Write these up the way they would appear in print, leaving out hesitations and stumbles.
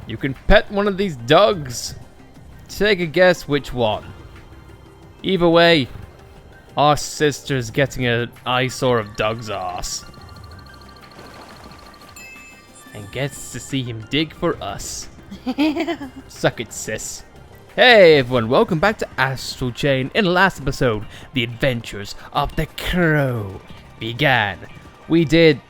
You can pet one of these dogs. Take a guess which one. Either way, our sister's getting an eyesore of dog's ass. And gets to see him dig for us. Suck it, sis. Hey everyone, welcome back to Astral Chain. In the last episode, the adventures of the Crow began. We did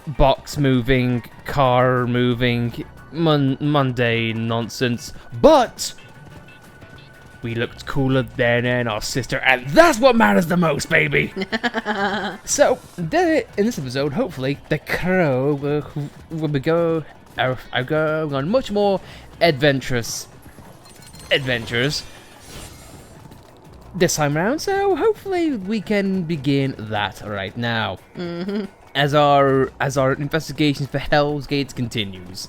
box moving, car moving, mundane nonsense, but we looked cooler than our sister, and that's what matters the most, baby! So, in this episode, hopefully, the Crow will be going on much more adventures this time around, so hopefully we can begin that right now. As our investigations for Hell's Gates continues.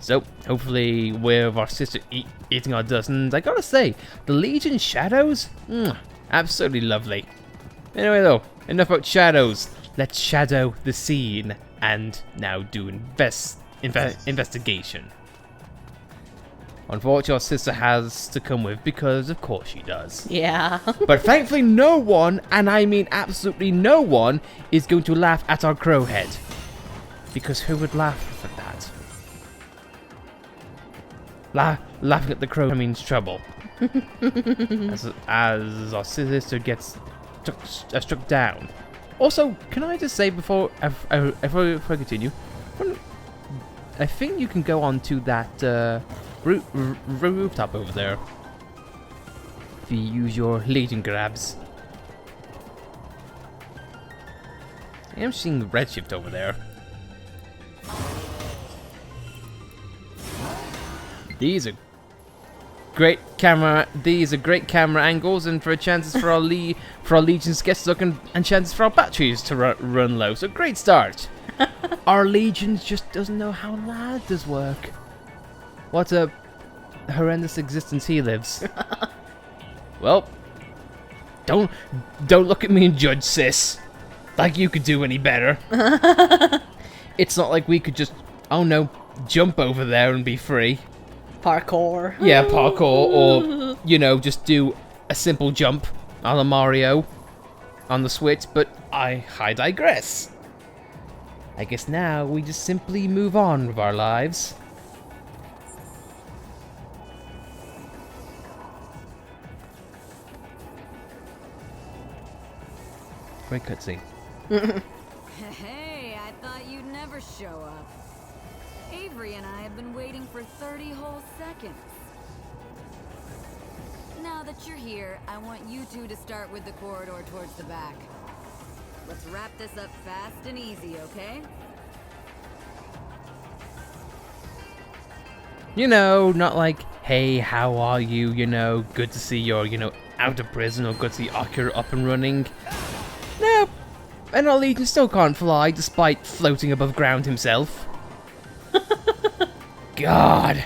So, hopefully with our sister eating our dozens, I gotta say, the Legion shadows, absolutely lovely. Anyway though, enough about shadows. Let's shadow the scene and now do investigation. Unfortunately, our sister has to come with because, of course, she does. Yeah. But thankfully, no one, and I mean absolutely no one, is going to laugh at our crow head. Because who would laugh at that? Laughing at the crow means trouble. as our sister gets struck down. Also, can I just say before I continue, I think you can go on to that rooftop over there if you use your Legion grabs. I am seeing redshift over there. These are great camera angles, and for chances for our Legion's guests looking, and chances for our batteries to run low. So great start. Our Legion just doesn't know how ladders work. What a horrendous existence he lives. Well, don't look at me and judge, sis. Like you could do any better. It's not like we could just, oh no, jump over there and be free. Parkour. Yeah, parkour, or, you know, just do a simple jump a la Mario on the Switch, but I digress. I guess now we just simply move on with our lives. Great cutscene. Hey, I thought you'd never show up. Avery and I have been waiting for 30 whole seconds. Now that you're here, I want you two to start with the corridor towards the back. Let's wrap this up fast and easy, okay? You know, not like, hey, how are you? You know, good to see you're, you know, out of prison, or good to see Akira up and running. No, and our Legion still can't fly despite floating above ground himself. God.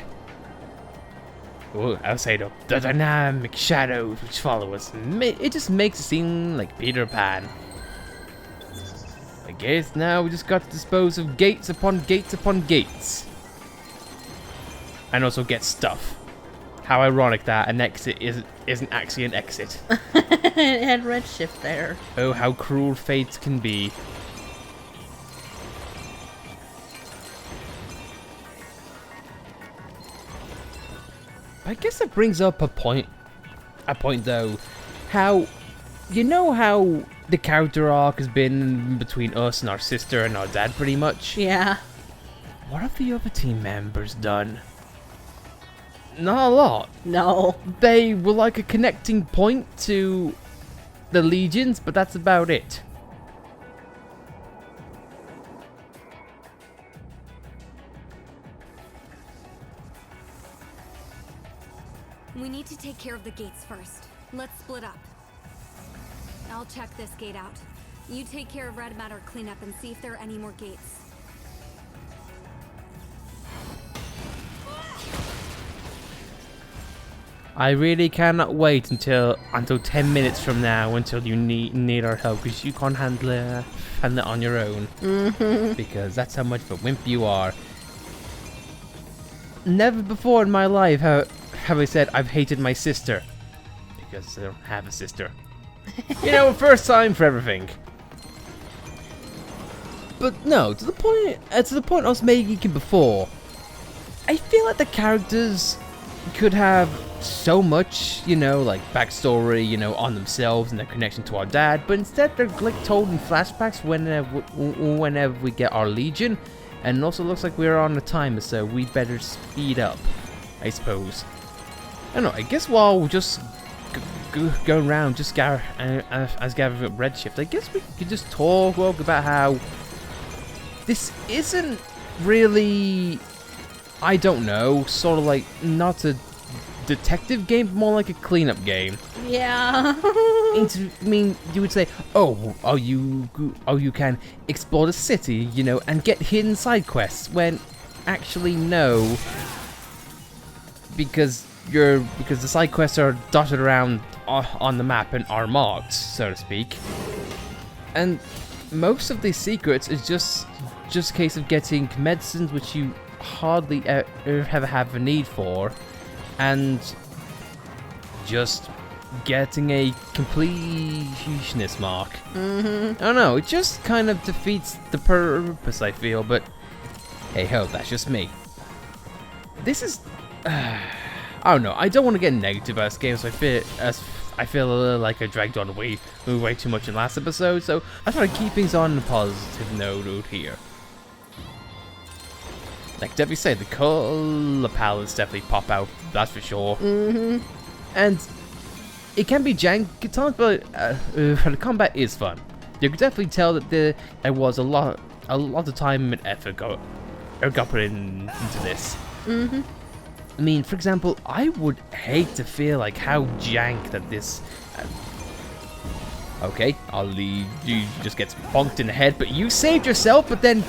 Oh, I'll say though, the dynamic shadows which follow us, it just makes it seem like Peter Pan. I guess now we just got to dispose of gates upon gates upon gates. And also get stuff. How ironic that an exit isn't actually an exit. It had redshift there. Oh, how cruel fate can be. I guess it brings up a point though. How, you know how the character arc has been between us and our sister and our dad pretty much? Yeah. What have the other team members done? Not a lot. No. They were like a connecting point to the Legions, but that's about it. We need to take care of the gates first. Let's split up. I'll check this gate out. You take care of red matter cleanup and see if there are any more gates. I really cannot wait until 10 minutes from now until you need our help, because you can't handle it on your own. Because that's how much of a wimp you are. never before in my life have I said I've hated my sister. Because I don't have a sister. You know, first time for everything. But no, to the point I was making before, I feel like the characters could have so much, you know, like backstory, you know, on themselves and their connection to our dad, but instead they're like told in flashbacks whenever we get our Legion, and it also looks like we're on a timer, so we better speed up, I suppose. I don't know, I guess while we're just going around, just as gathering Redshift, I guess we could just talk about how this isn't really, I don't know, sort of like not a detective game, but more like a cleanup game. Yeah. I mean, you would say, oh, you can explore the city, you know, and get hidden side quests. When actually no, because the side quests are dotted around on the map and are marked, so to speak. And most of these secrets is just a case of getting medicines which you hardly ever have a need for, and just getting a completionist mark. I don't know, it just kind of defeats the purpose, I feel, but hey ho, that's just me. This is I don't know, I don't want to get negative about this game, so I feel a little like I dragged on way too much in last episode, so I try to keep things on a positive note here. Like definitely say, the color palettes definitely pop out, that's for sure. And it can be janky at times, but the combat is fun. You can definitely tell that there was a lot of time and effort got put into this. I mean, for example, I would hate to feel like how jank that this. Okay, I'll leave. You just gets bonked in the head, but you saved yourself. But then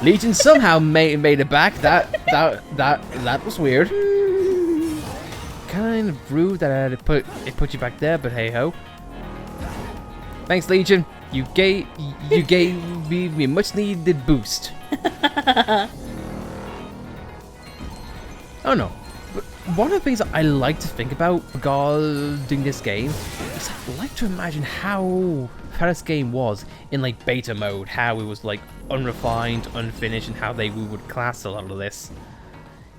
Legion somehow made it back. That was weird. Kind of rude that I had to put you back there, but hey ho. Thanks, Legion. You gave me a much needed boost. Oh no, but one of the things that I like to think about regarding this game is I like to imagine how this game was in like beta mode, how it was like unrefined, unfinished, and how we would class a lot of this.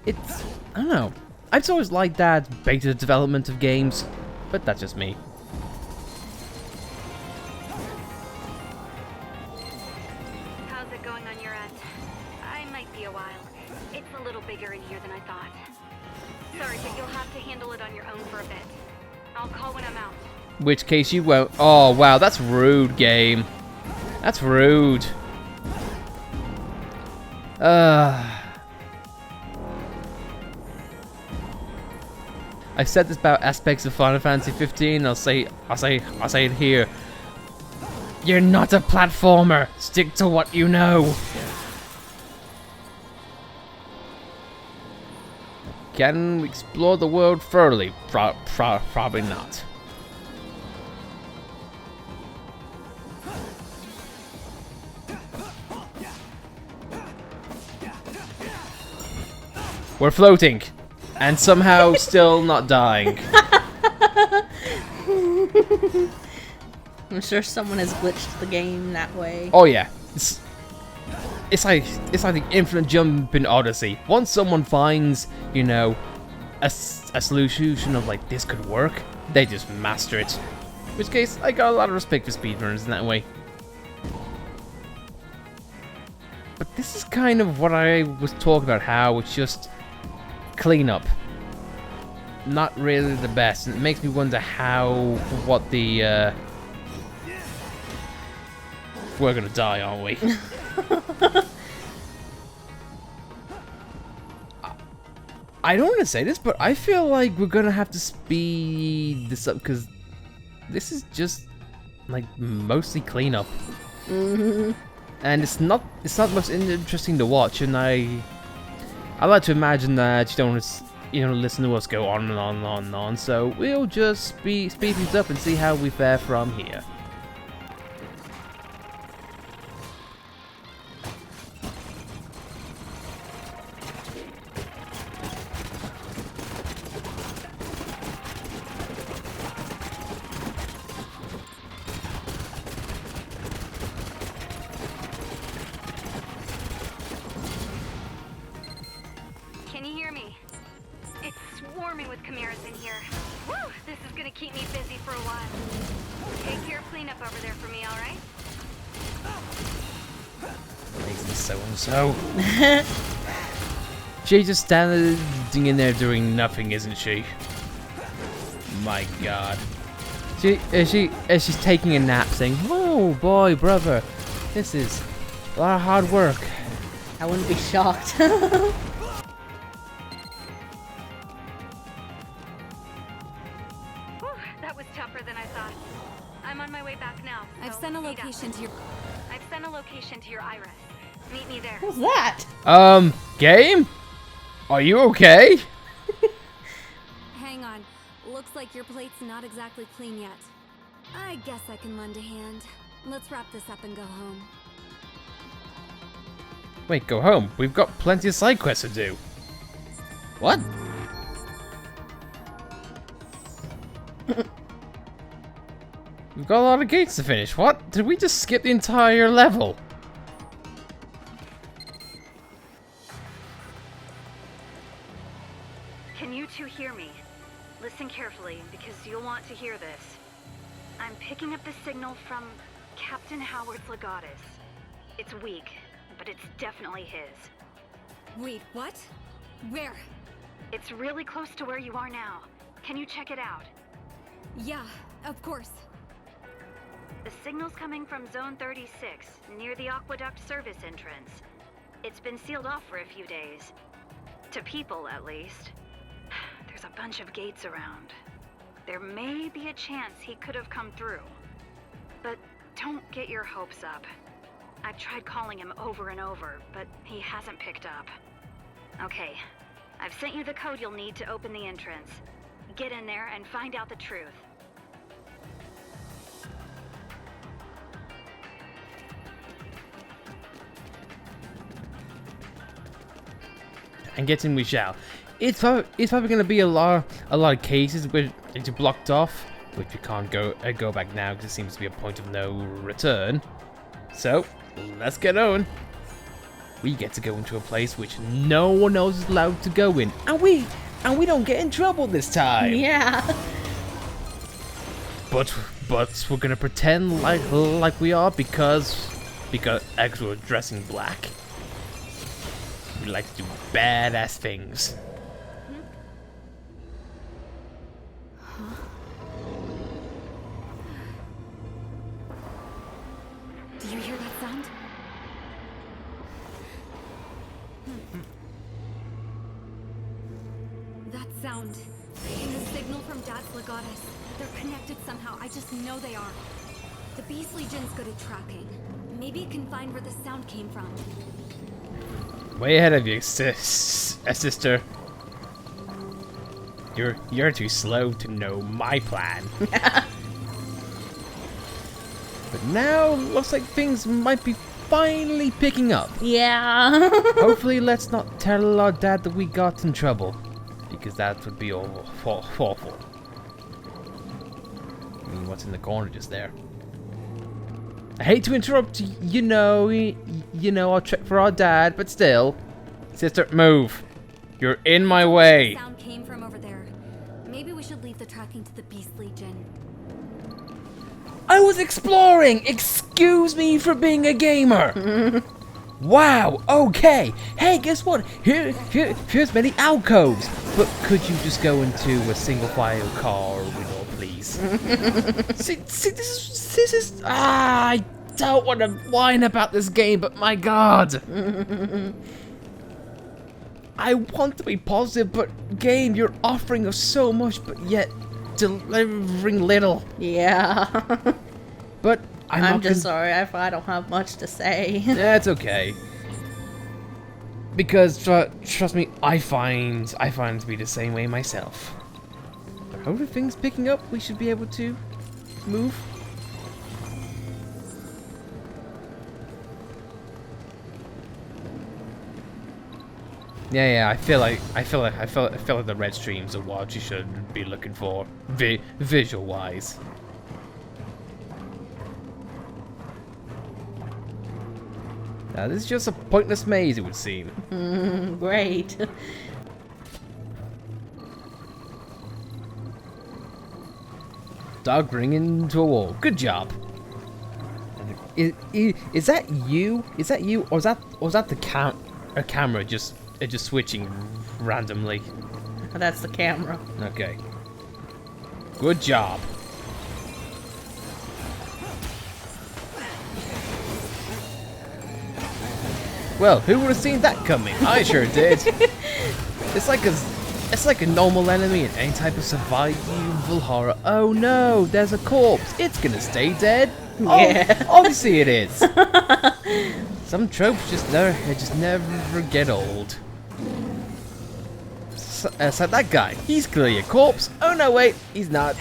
It's, I don't know, I've always liked that beta development of games, but that's just me. How's it going on your end? I might be a while. It's a little bigger in here than I thought. Sorry, but you'll have to handle it on your own for a bit. I'll call when I'm out. Which case you won't. Oh wow, that's rude, game. That's rude. I've said this about aspects of Final Fantasy 15. I'll say it here. You're not a platformer. Stick to what you know. Can we explore the world thoroughly? Probably not. We're floating, and somehow still not dying. I'm sure someone has glitched the game that way. Oh yeah, it's like the infinite jump in Odyssey. Once someone finds, you know, a solution of like this could work, they just master it. In which case, I got a lot of respect for speedrunners in that way. But this is kind of what I was talking about, how it's just cleanup. Not really the best, and it makes me wonder what the we're gonna die, aren't we? I don't want to say this, but I feel like we're gonna have to speed this up, because this is just like mostly cleanup. And it's not most interesting to watch, and I like to imagine that you don't listen to us go on and on and on and on, so we'll just speed things up and see how we fare from here. here. Woo! This is gonna keep me busy for a while. Take care of cleanup over there for me, alright? Makes so-and-so. She's just standing in there doing nothing, isn't she? My god. She's taking a nap saying, "Oh boy, brother, this is a lot of hard work." I wouldn't be shocked. Whew, that was tougher than I thought. I'm on my way back now. I've so sent a meet up. location to your... I've sent a location to your iris. Meet me there. What's that? Game? Are you okay? Hang on. Looks like your plate's not exactly clean yet. I guess I can lend a hand. Let's wrap this up and go home. Wait, go home. We've got plenty of side quests to do. What? We've got a lot of gates to finish. What? Did we just skip the entire level? Can you two hear me? Listen carefully, because you'll want to hear this. I'm picking up the signal from Captain Howard's Legatus. It's weak, but it's definitely his. Wait, what? Where? It's really close to where you are now. Can you check it out? Yeah, of course. The signal's coming from Zone 36, near the Aqueduct service entrance. It's been sealed off for a few days. To people, at least. There's a bunch of gates around. There may be a chance he could have come through. But don't get your hopes up. I've tried calling him over and over, but he hasn't picked up. Okay, I've sent you the code you'll need to open the entrance. Get in there and find out the truth. And get in we shall. It's probably going to be a lot of cases which are blocked off, which we can't go back now because it seems to be a point of no return. So let's get on. We get to go into a place which no one else is allowed to go in, and we don't get in trouble this time. Yeah. But we're gonna pretend like we are because actually we're dressing black. We like to do badass things. Do you hear that sound? That sound. And the signal from Dad's Legatus. They're connected somehow. I just know they are. The Beast Legion's good at tracking. Maybe it can find where the sound came from. Way ahead of you, sister. You're too slow to know my plan. But now looks like things might be finally picking up. Yeah. Hopefully, let's not tell our dad that we got in trouble, because that would be awful. I mean, what's in the corner just there? I hate to interrupt. You know, I'll check for our dad, but still, sister, move. You're in my way. The sound came from over there. Maybe we should leave the tracking to the Beast Legion. I was exploring! Excuse me for being a gamer! Wow, okay. Hey, guess what? Here's many alcoves. But could you just go into a single file corridor, please? see, this is... I don't want to whine about this game, but my god! I want to be positive, but game, you're offering us so much, but yet delivering little. Yeah. But I'm just sorry if I don't have much to say. That's okay. Because trust me, I find it to be the same way myself. But hopefully things picking up, we should be able to move. Yeah. I feel like the red streams are what you should be looking for, visual wise. Now this is just a pointless maze, it would seem. Dog ringing into a wall. Good job. Is that you? Is that you? Or is that the camera just switching randomly? That's the camera. Okay. Good job. Well, who would have seen that coming? I sure did. It's like a normal enemy in any type of survival horror. Oh no, there's a corpse. It's gonna stay dead. Yeah. Oh, obviously it is. Some tropes just never get old. So that guy, he's clearly a corpse. Oh no, wait, he's not.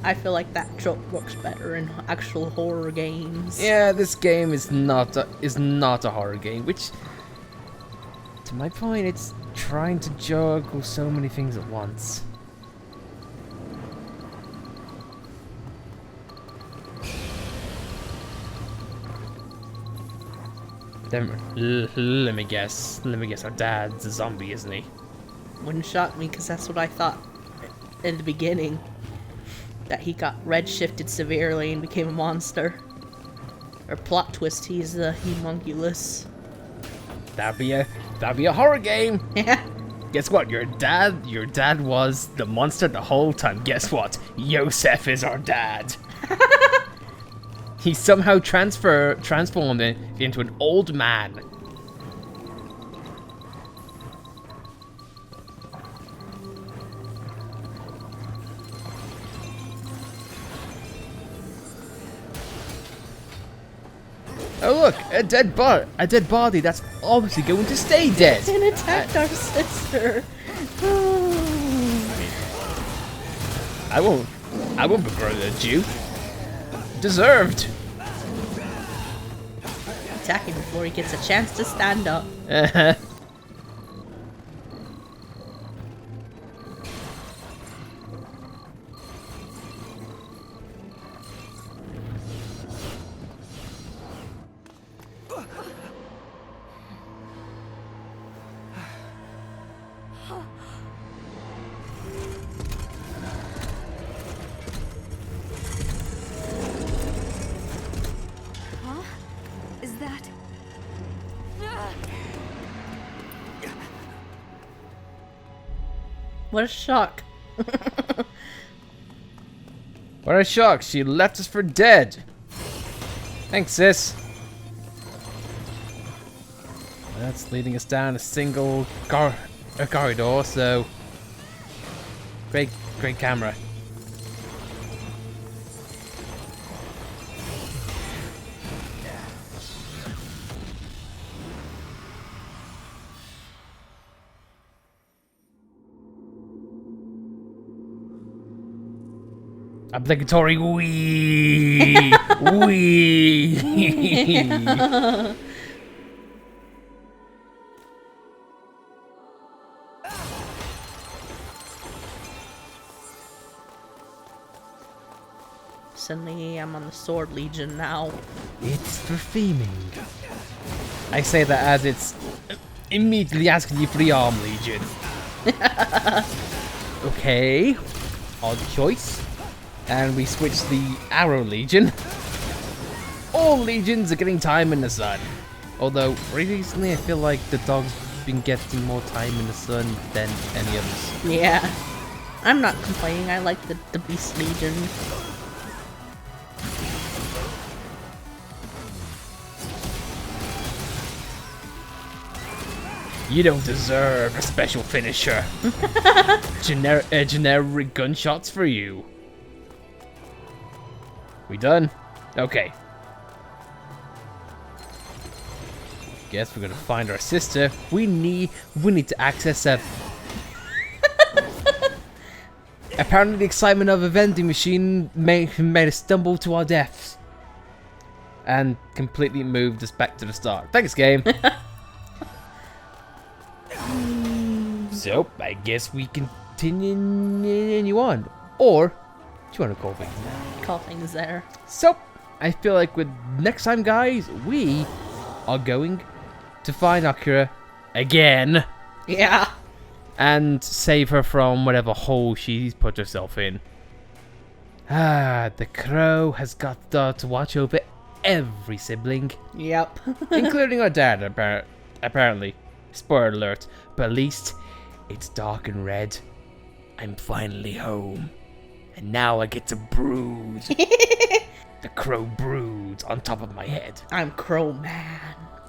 I feel like that trope works better in actual horror games. Yeah, this game is not a horror game, which, to my point, it's trying to juggle so many things at once. Then, let me guess. Our dad's a zombie, isn't he? Wouldn't shock me, because that's what I thought in the beginning. That he got redshifted severely and became a monster. Or plot twist, he's the humongulous. That'd be a horror game. Yeah. Guess what? Your dad was the monster the whole time. Guess what? Yosef is our dad. He somehow transformed into an old man. Oh look, a dead body that's obviously going to stay dead. And attacked our sister. I won't begrudge you. Deserved. Attack him before he gets a chance to stand up. Huh? Is that... What a shock. What a shock, she left us for dead. Thanks, sis. That's leading us down a single corridor, so... Great camera. Obligatory wee wee. Suddenly I'm on the Sword Legion now. It's for theming. I say that as it's immediately asking you for the Arm Legion. Okay, odd choice. And we switch the Arrow Legion. All legions are getting time in the sun. Although, recently I feel like the dog's been getting more time in the sun than any others. Yeah. I'm not complaining, I like the Beast Legion. You don't deserve a special finisher. Generic gunshots for you. We done? Okay. Guess we're gonna find our sister. We need to access a... Apparently the excitement of a vending machine made us stumble to our deaths. And completely moved us back to the start. Thanks, game. So, I guess we continue on. Or, do you want to call things now? Call things there. So, I feel like with next time, guys, we are going to find Akira again. Yeah. and save her from whatever hole she's put herself in. The crow has got to watch over every sibling, Yep. including our dad, apparently. Spoiler alert, but at least it's dark and red. I'm finally home, and now I get to brood. The crow broods on top of my head. I'm Crow Man.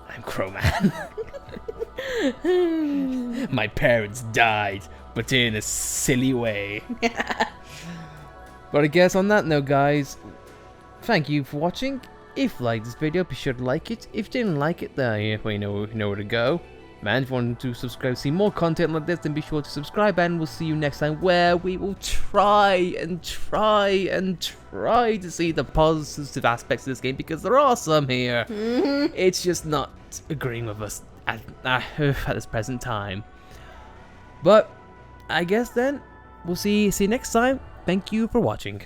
I'm Crow Man. My parents died, but in a silly way. But I guess on that note, guys, thank you for watching. If you liked this video, be sure to like it. If you didn't like it, then you know where to go. Man, if you want to subscribe, see more content like this, then be sure to subscribe, and we'll see you next time, where we will try to see the positive aspects of this game, because there are some here. It's just not agreeing with us at this present time. But I guess then we'll see you next time. Thank you for watching.